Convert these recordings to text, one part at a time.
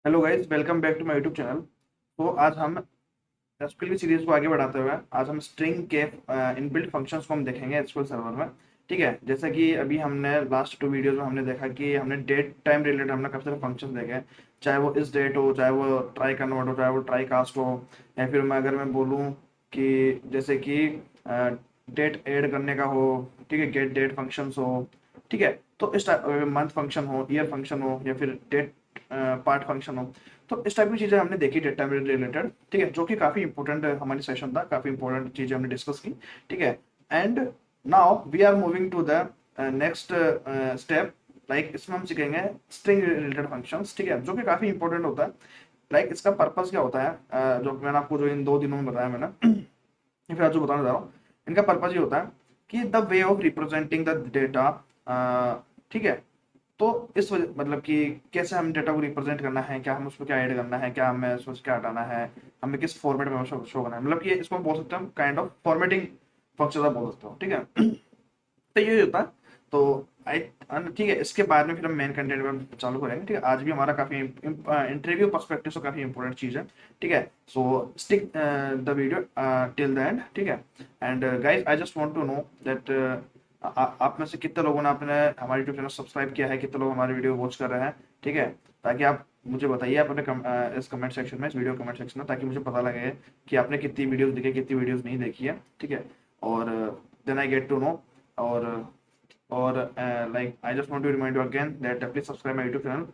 Hello guys, welcome back to my YouTube channel. तो आज हम एसक्यूएल की सीरीज को आगे बढ़ाते हुए आज हम स्ट्रिंग के इनबिल्ट फंक्शंस को हम देखेंगे एसक्यूएल सर्वर में। ठीक है, जैसा कि अभी हमने लास्ट 2 वीडियोस में हमने देखा कि हमने डेट टाइम रिलेटेड हमने काफी सारे फंक्शंस देखे हैं। चाहे वो इस डेट हो, चाहे वो ट्राई कन्वर्ट हो, चाहे वो ट्राई कास्ट हो, या फिर मैं बोलूँ कि जैसे कि डेट ऐड करने का हो। ठीक है, गेट डेट फंक्शंस हो। ठीक है, तो इस मंथ फंक्शन हो, ईयर फंक्शन हो, या फिर डेट पार्ट फंक्शन हो। तो इस टाइप की चीजें हमने देखी डेटा रिलेटेड। ठीक है, जो कि काफी इंपॉर्टेंट हमारी सेशन था, काफी इंपॉर्टेंट चीजें हमने डिस्कस की। ठीक है, and now we are moving to the next step. Like इसमें हम सीखेंगे स्ट्रिंग रिलेटेड फंक्शंस। ठीक है, जो कि काफी इंपॉर्टेंट होता है। लाइक इसका पर्पस क्या होता है, जो मैंने आपको जो इन 2 दिनों में बताया मैंने या फिर आज जो बताने जा रहा हूँ, इनका पर्पस ये होता है कि the way of representing the data. ठीक है, तो इस वजह मतलब कि कैसे हम डेटा को रिप्रेजेंट करना है, क्या हम उसमें क्या ऐड करना है, क्या हमें उसमें से क्या हटाना है, हमें किस फॉर्मेट में शो करना है। मतलब ये इसको हम बोल सकते हैं काइंड ऑफ फॉर्मेटिंग फंक्शन बोल सकते हो। ठीक है तो ये होता है। तो आई ठीक है, इसके बाद में फिर हम मेन कंटेंट में चालू करेंगे। ठीक है, आज भी हमारा काफी इंटरव्यू पर्सपेक्टिव से काफी इंपॉर्टेंट चीज है। ठीक है, so stick the video till the end. ठीक है, and guys I just want to know that आप में से कितने लोगों ने आपने हमारे यूट्यूब चैनल सब्सक्राइब किया है, कितने लोग हमारी वीडियो वॉच कर रहे हैं। ठीक है, ताकि आप मुझे बताइए अपने इस कमेंट सेक्शन में, इस वीडियो कमेंट सेक्शन में, ताकि मुझे पता लगे कि आपने कितनी वीडियोस देखी, कितनी वीडियोस नहीं देखी है। ठीक है, और then I get to know. और like I just want to remind you again that please subscribe my YouTube channel,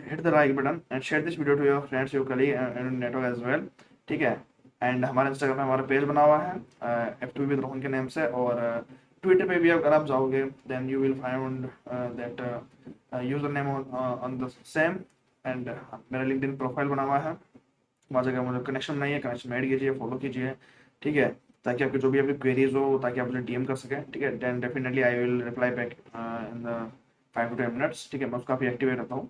hit the like button and share this video to your friends, your colleague and network as well. ठीक है, and हमारे Instagram में हमारा page बना हुआ है F2 with Rohan के name से। और ट्विटर पे भी अगर आप जाओगे then you will find that user name on the same. And मेरा लिंक्डइन प्रोफाइल बना हुआ है, वहाँ जगह मुझे कनेक्शन नहीं है, कनेक्शन ऐड कीजिए, फॉलो कीजिए। ठीक है, ताकि आपके जो भी आपकी क्वेरीज हो, ताकि आप मुझे डीएम कर सकें। ठीक है, then definitely I will reply back in the 5 to 10 minutes. ठीक है, मैं उसका काफ़ी एक्टिवेट रहता हूँ।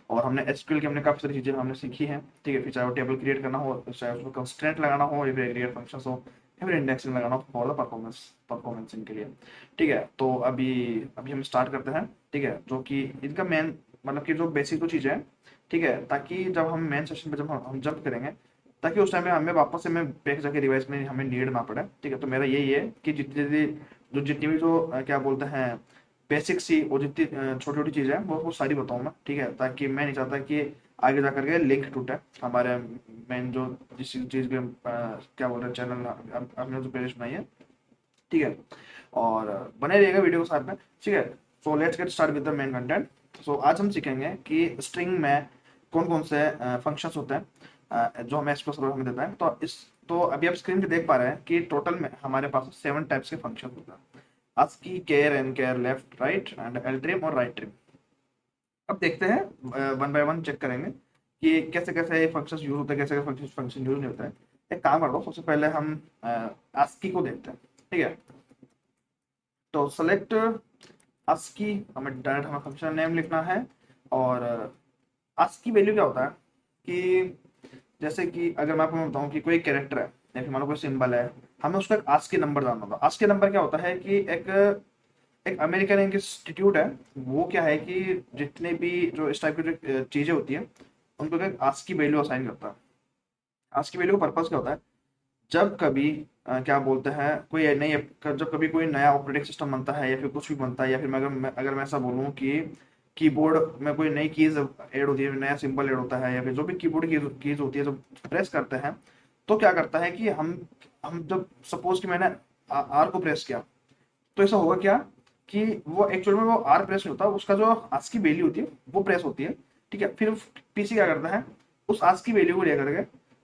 और हमने एसक्यूएल की हमने काफ़ी सारी चीज़ें हमने सीखी हैं। ठीक है, फिर चाहे वो टेबल क्रिएट करना हो, चाहे उसमें कंस्ट्रेंट लगाना हो, या फिर एग्रीगेट फंक्शंस हो, या फिर इंडेक्सिंग लगाना हो फॉर द परफॉर्मेंसिंग के लिए। ठीक है, तो अभी अभी हम स्टार्ट करते हैं। ठीक है, जो कि इनका मेन मतलब कि जो बेसिक जो चीज़ें हैं। ठीक है, ताकि जब हम मेन सेशन पे जब हम जंप करेंगे, ताकि उस टाइम में हमें वापस से मैं बैक जाके रिवाइज करने हमें नीड ना पड़े। ठीक है, तो मेरा यही है कि जितनी भी जो क्या बोलते हैं बेसिक सी और जितनी छोटी छोटी चीज़ें हैं वो सारी बताऊँ मैं। ठीक है, ताकि मैं नहीं चाहता कि आगे जा करके लिंक टूटे हमारे मेन जो जिस चीज़ के क्या बोल रहे हैं चैनल हमने जो पेज बनाई है। ठीक है, और बने रहिएगा वीडियो के साथ में। ठीक है, so let's get start with the main content. So आज हम सीखेंगे कि स्ट्रिंग में कौन कौन से फंक्शंस होते हैं जो हमें एक्सप्रेस हमें देता है। तो अभी आप स्क्रीन पे देख पा रहे हैं कि टोटल में हमारे पास 7 टाइप्स के फंक्शन होते हैं। ASCII, char, nchar, left, right and L और राइट ट्रिम। अब देखते हैं, वन बाय वन चेक करेंगे कि कैसे कैसे फंक्शंस यूज होते हैं, कैसे कैसे फंक्शन यूज नहीं होता है। एक काम करता हूँ, सबसे पहले हम ASCII को देखते हैं। ठीक है, तो सेलेक्ट ASCII, हमें डायरेक्ट हमें फंक्शन नेम लिखना है। और ASCII वैल्यू क्या होता है कि जैसे कि अगर मैं आपको बताऊं कि कोई कैरेक्टर है या फिर मानो कोई सिंबल है, हमें उसका एक ASCII नंबर जानना होगा। ASCII नंबर क्या होता है कि एक एक अमेरिकन एक इंस्टीट्यूट है, वो क्या है कि जितने भी जो इस टाइप की जो चीजें होती है उनको एक ASCII वैल्यू असाइन करता है। ASCII वैल्यू का पर्पस क्या होता है, जब कभी क्या बोलते हैं कोई नई जब कभी कोई नया ऑपरेटिंग सिस्टम बनता है या फिर कुछ भी बनता है, या फिर अगर मैं ऐसा बोलूँ कि कीबोर्ड में कोई नई कीज ऐड होती है, नया सिंबल ऐड होता है, या फिर जो भी कीबोर्ड कीज होती है जब प्रेस करते हैं, तो क्या करता है कि हम जब सपोज कि मैंने आर को प्रेस किया, तो ऐसा होगा क्या कि वो एक्चुअल में वो आर प्रेस नहीं होता, उसका जो आज की वैल्यू होती है वो प्रेस होती है। ठीक है, फिर पीसी क्या करता है, उस आज की वैल्यू को लेकर के,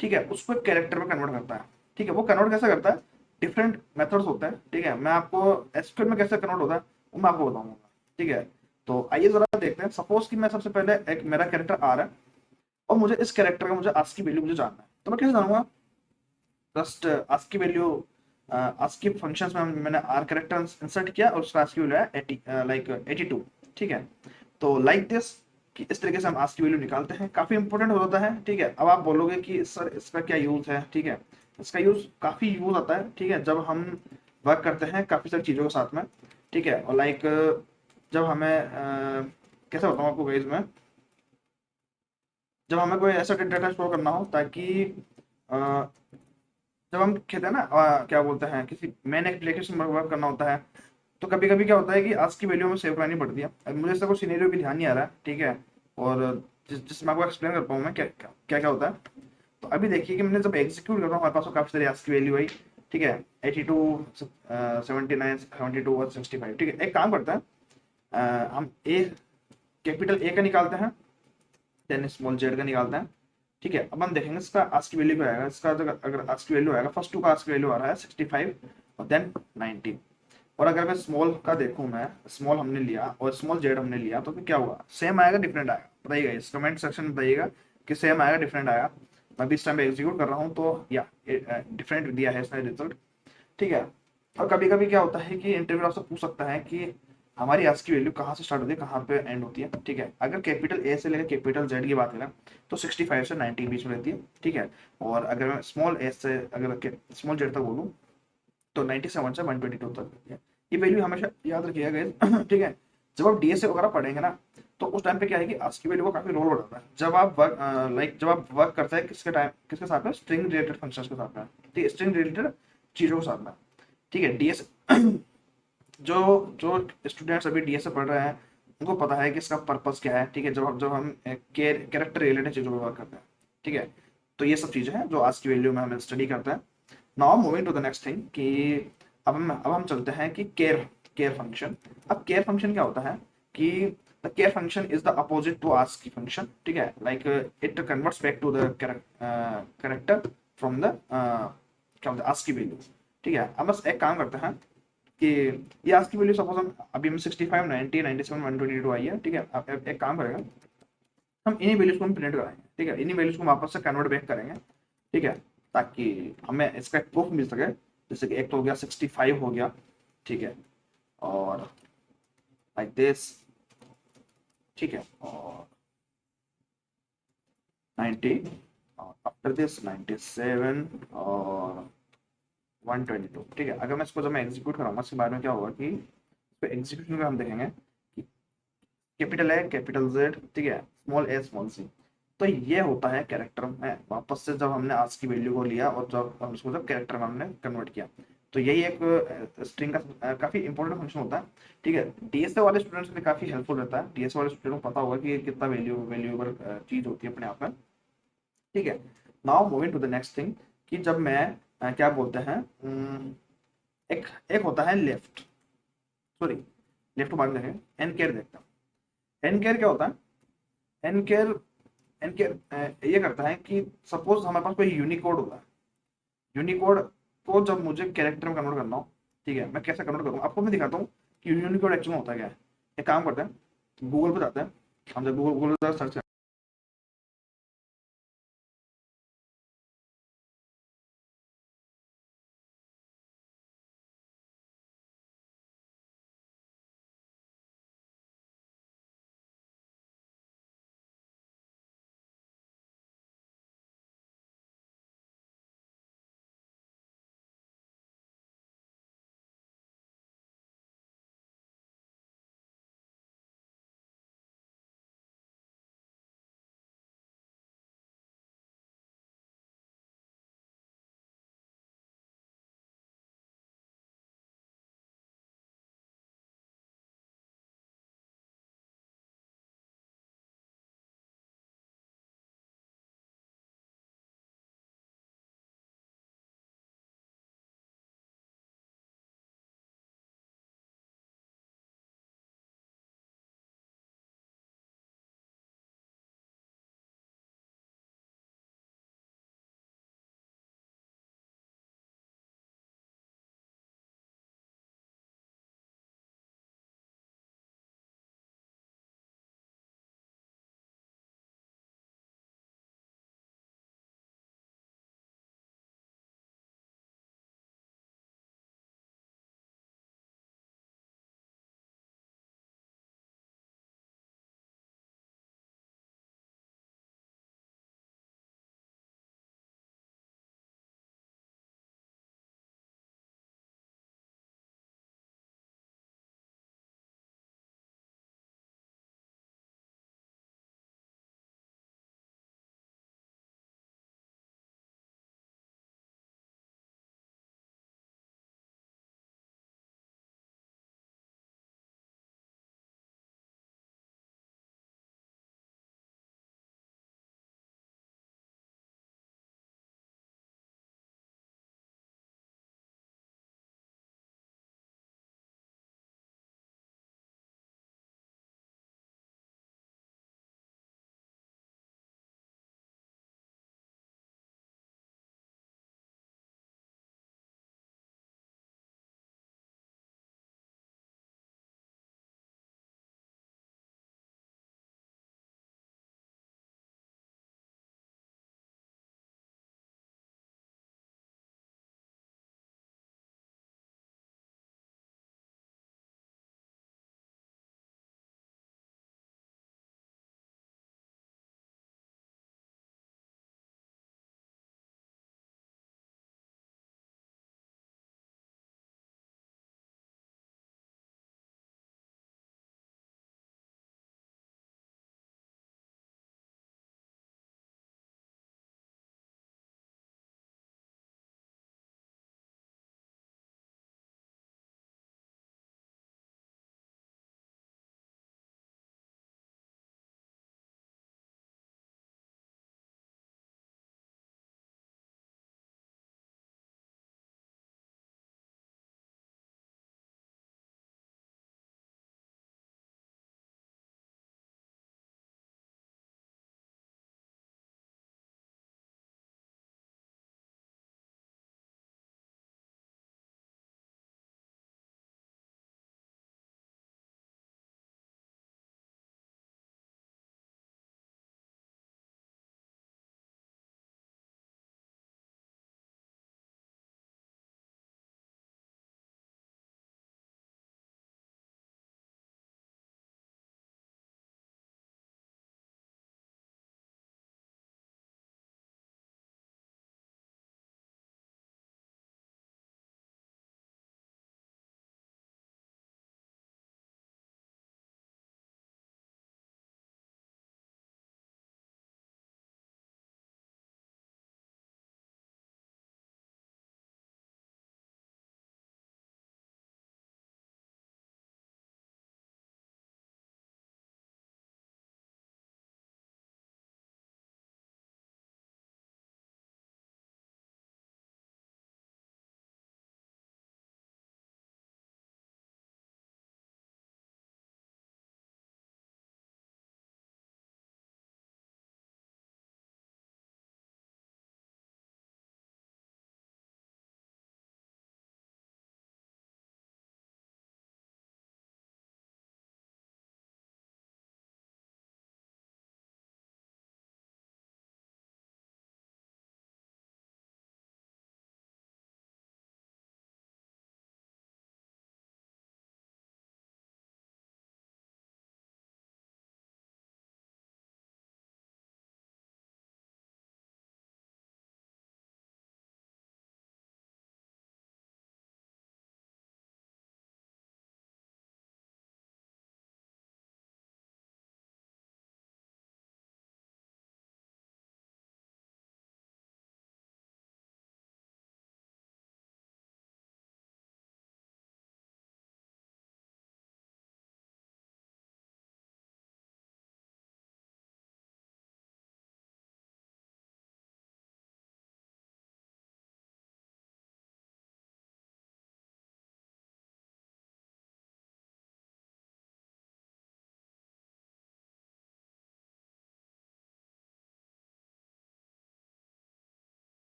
ठीक है, उसको एक कैरेक्टर में कन्वर्ट करता है। ठीक है, वो कन्वर्ट कैसे करता है, डिफरेंट मेथड्स होते हैं। ठीक है, मैं आपको एसक्यूएल में कैसे कन्वर्ट होता है वो मैं आपको बताऊंगा। ठीक है, तो आइए जरा देखते हैं। सपोज कि मैं सबसे पहले एक मेरा कैरेक्टर आर है, और मुझे इस कैरेक्टर का मुझे आज की वैल्यू मुझे जानना है, तो मैं कैसे जानूंगा। Just ASCII value, ASCII functions में मैंने आर कैरेक्टर इंसर्ट किया और उसका ASCII वैल्यू है 80, लाइक 82। ठीक है, तो लाइक दिस कि इस तरीके से हम ASCII वैल्यू निकालते हैं, काफी इंपॉर्टेंट हो जाता है। ठीक है, अब आप बोलोगे कि सर इसका क्या यूज है। ठीक है, इसका यूज काफी यूज आता है। ठीक है, जब हम वर्क करते हैं काफी सारी चीजों के साथ में। ठीक है, और लाइक जब हमें कैसे बताऊँ आपको गाइस मैं, जब हमें कोई ऐसा डेटा स्टोर करना हो ताकि अ, जब हम कहते हैं ना क्या बोलते हैं, किसी मेन एप्लीकेशन में वर्क करना होता है, तो कभी कभी क्या होता है कि आज की वैल्यू में सेव करानी पड़ती है। अब मुझे इसका कोई सिनेरियो भी ध्यान नहीं आ रहा है, ठीक है, और जिसमें आपको एक्सप्लेन कर पाऊँ मैं क्या क्या क्या होता है। तो अभी देखिए कि मैंने जब एग्जीक्यूट कर रहा हूँ, हमारे पास तो काफ़ी सारी आज की वैल्यू आई, ठीक है, 82, 79, 72 और 65, ठीक है। एक काम करते हैं, हम ए, कैपिटल ए का निकालते हैं, देन स्मॉल जेड का निकालते हैं, ठीक है। अब हम देखेंगे इसका आज की वैल्यू क्या आएगा। इसका अगर आज की वैल्यू आएगा, फर्स्ट टू का आज की वैल्यू आ रहा है 65 और देन 90। और अगर मैं स्मॉल का देखूं, मैं स्मॉल हमने लिया और स्मॉल जेड हमने लिया, तो फिर क्या होगा, सेम आएगा डिफरेंट आएगा? बताइएगा इस कमेंट सेक्शन में, बताइएगा कि सेम आएगा डिफरेंट आएगा। मैं भी इस टाइम पे एग्जीक्यूट कर रहा हूँ, तो या डिफरेंट दिया है इसने रिजल्ट, ठीक है। और कभी कभी क्या होता है कि इंटरव्यू आपसे पूछ सकता है कि हमारी आज की वैल्यू कहाँ से स्टार्ट होती है, कहाँ पे एंड होती है, ठीक है। अगर कैपिटल ए से लेकर कैपिटल जेड की बात करें तो 65 से 90 के बीच में रहती है, ठीक है। और अगर मैं स्मॉल ए से अगर स्मॉल जेड तक बोलूँ तो 97 से 122 तक रहती है। ये वैल्यू हमेशा याद रखिएगा गाइस ठीक है। जब आप डीएसए वगैरह पढ़ेंगे ना, तो उस टाइम पे क्या है कि आज की वैल्यू का काफी रोल हो जाता है। जब आप वर्क जब आप वर्क करते हैं किसके साथ में, स्ट्रिंग रिलेटेड फंक्शंस के साथ में, ठीक है, स्ट्रिंग रिलेटेड चीजों के साथ में, ठीक है। डीएस जो जो स्टूडेंट्स अभी डीएसए पढ़ रहे हैं उनको पता है कि इसका पर्पस क्या है, ठीक है। जब हम कैरेक्टर रिलेटेड चीजों पर वर्क करते हैं, ठीक है। तो ये सब चीजें हैं जो आज की वैल्यू में हम स्टडी करते हैं। Now moving to the next thing कि अब हम चलते हैं कि केयर केयर फंक्शन। अब केयर फंक्शन क्या होता है कि the care function is the opposite to ASCII की फंक्शन, ठीक है। Like it converts back to the character from the ASCII की वैल्यू, ठीक है। अब बस एक काम करते हैं कि ये आज की वैल्यू सपोज हम अभी हम 65, 90, 97, 122 आई है, ठीक है। अब एक काम करेगा, हम इन्हीं वैल्यूज को हम प्रिंट कराएंगे, ठीक है। इन्हीं वैल्यूज को हम वापस से कन्वर्ट बैक करेंगे, ठीक है, ताकि हमें इसका एक प्रूफ मिल सके। जैसे कि एक तो हो गया 65 हो गया, ठीक है, और लाइक दिस, ठीक है, और 90, और आफ्टर दिस 97 और 122, ठीक है। अगर मैं इसको जब मैं एग्जीक्यूट कराऊंगा, इसके बाद में क्या होगा कि एग्जीक्यूशन में हम देखेंगे कि कैपिटल ए कैपिटल जेड, ठीक है, स्मॉल ए स्मॉल सी। तो ये होता है कैरेक्टर में वापस से जब हमने आज की वैल्यू को लिया और जब हम उसको जब कैरेक्टर में हमने कन्वर्ट किया। तो यही एक स्ट्रिंग का काफी इंपॉर्टेंट फंक्शन होता है, ठीक है। डीएसए वाले स्टूडेंट्स के लिए काफी हेल्पफुल रहता है। डीएसए वाले स्टूडेंट को पता होगा कि ये कितना वैल्यूएबल चीज होती है अपने आप में, ठीक है। Now moving to the next thing कि जब मैं क्या बोलते हैं, एक एक होता है लेफ्ट, सॉरी, लेफ्ट को बाद में देखें, एन केयर देखता हूँ। एन केयर क्या होता है? एन केयर एन केयर ये करता है कि सपोज हमारे पास कोई यूनिकोड होता है, यूनिकोड को जब मुझे कैरेक्टर में कन्वर्ट करना हो, ठीक है, मैं कैसे कन्वर्ट करूँ आपको मैं दिखाता हूँ कि यूनिकोड एक्चुअली होता क्या है। एक काम करते हैं, गूगल पे जाते हैं, हम जब गूगल सर्च